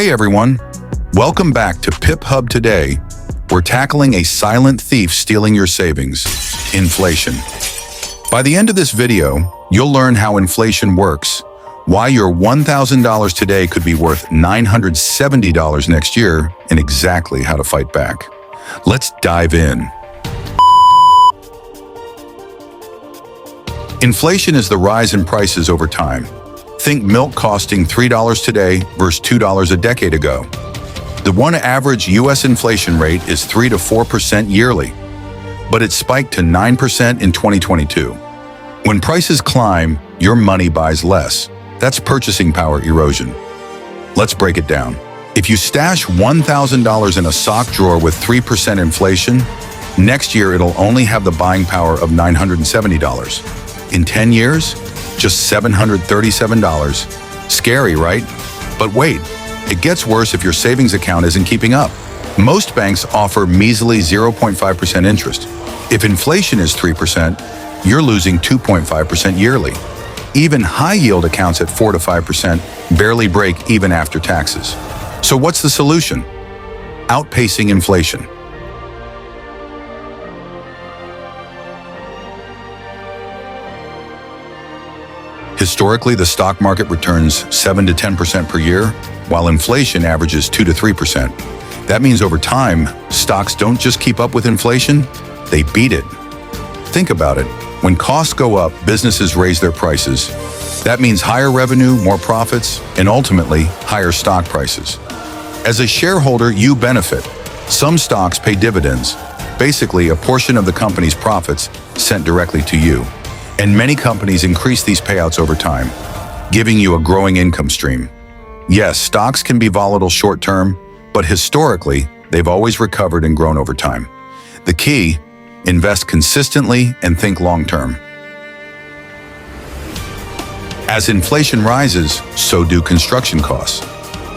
Hey everyone, welcome back to Pip Hub. Today. We're tackling a silent thief stealing your savings, inflation. By the end of this video, you'll learn how inflation works, why your $1,000 today could be worth $970 next year, and exactly how to fight back. Let's dive in. Inflation is the rise in prices over time. Think milk costing $3 today versus $2 a decade ago. The one average U.S. inflation rate is 3 to 4% yearly, but it spiked to 9% in 2022. When prices climb, your money buys less. That's purchasing power erosion. Let's break it down. If you stash $1,000 in a sock drawer with 3% inflation, next year it'll only have the buying power of $970. In 10 years, just $737. Scary, right? But wait, it gets worse if your savings account isn't keeping up. Most banks offer measly 0.5% interest. If inflation is 3%, you're losing 2.5% yearly. Even high-yield accounts at 4 to 5% barely break even after taxes. So what's the solution? Outpacing inflation. Historically, the stock market returns 7 to 10% per year, while inflation averages 2 to 3%. That means over time, stocks don't just keep up with inflation, they beat it. Think about it. When costs go up, businesses raise their prices. That means higher revenue, more profits, and ultimately, higher stock prices. As a shareholder, you benefit. Some stocks pay dividends, basically a portion of the company's profits sent directly to you. And many companies increase these payouts over time, giving you a growing income stream. Yes, stocks can be volatile short-term, but historically, they've always recovered and grown over time. The key, invest consistently and think long-term. As inflation rises, so do construction costs.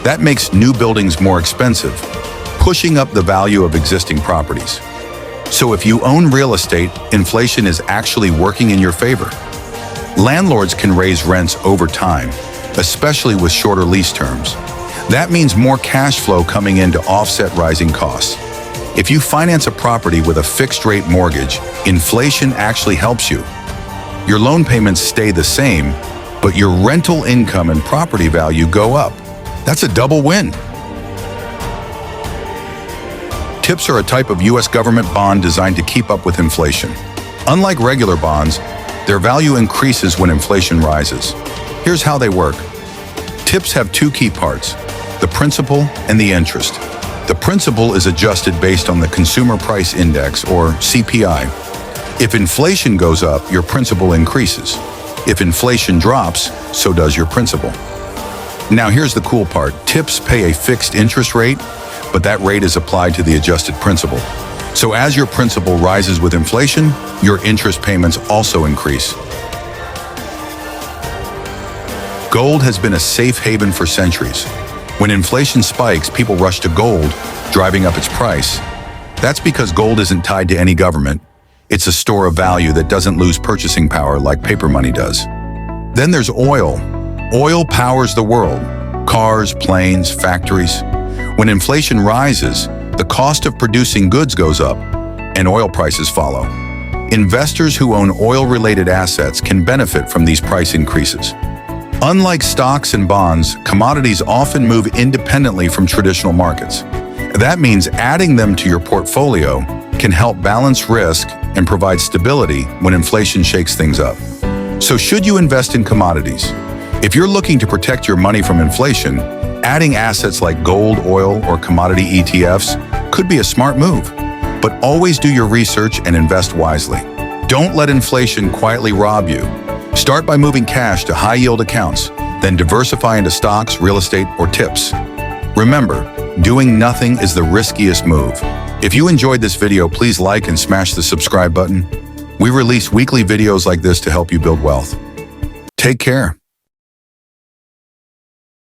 That makes new buildings more expensive, pushing up the value of existing properties. So if you own real estate, inflation is actually working in your favor. Landlords can raise rents over time, especially with shorter lease terms. That means more cash flow coming in to offset rising costs. If you finance a property with a fixed-rate mortgage, inflation actually helps you. Your loan payments stay the same, but your rental income and property value go up. That's a double win. TIPS are a type of U.S. government bond designed to keep up with inflation. Unlike regular bonds, their value increases when inflation rises. Here's how they work. TIPS have two key parts, the principal and the interest. The principal is adjusted based on the Consumer Price Index, or CPI. If inflation goes up, your principal increases. If inflation drops, so does your principal. Now here's the cool part. TIPS pay a fixed interest rate, but that rate is applied to the adjusted principal. So as your principal rises with inflation, your interest payments also increase. Gold has been a safe haven for centuries. When inflation spikes, people rush to gold, driving up its price. That's because gold isn't tied to any government. It's a store of value that doesn't lose purchasing power like paper money does. Then there's oil. Oil powers the world. Cars, planes, factories. When inflation rises, the cost of producing goods goes up, and oil prices follow. Investors who own oil-related assets can benefit from these price increases. Unlike stocks and bonds, commodities often move independently from traditional markets. That means adding them to your portfolio can help balance risk and provide stability when inflation shakes things up. So should you invest in commodities? If you're looking to protect your money from inflation, adding assets like gold, oil, or commodity ETFs could be a smart move. But always do your research and invest wisely. Don't let inflation quietly rob you. Start by moving cash to high-yield accounts, then diversify into stocks, real estate, or TIPS. Remember, doing nothing is the riskiest move. If you enjoyed this video, please like and smash the subscribe button. We release weekly videos like this to help you build wealth. Take care.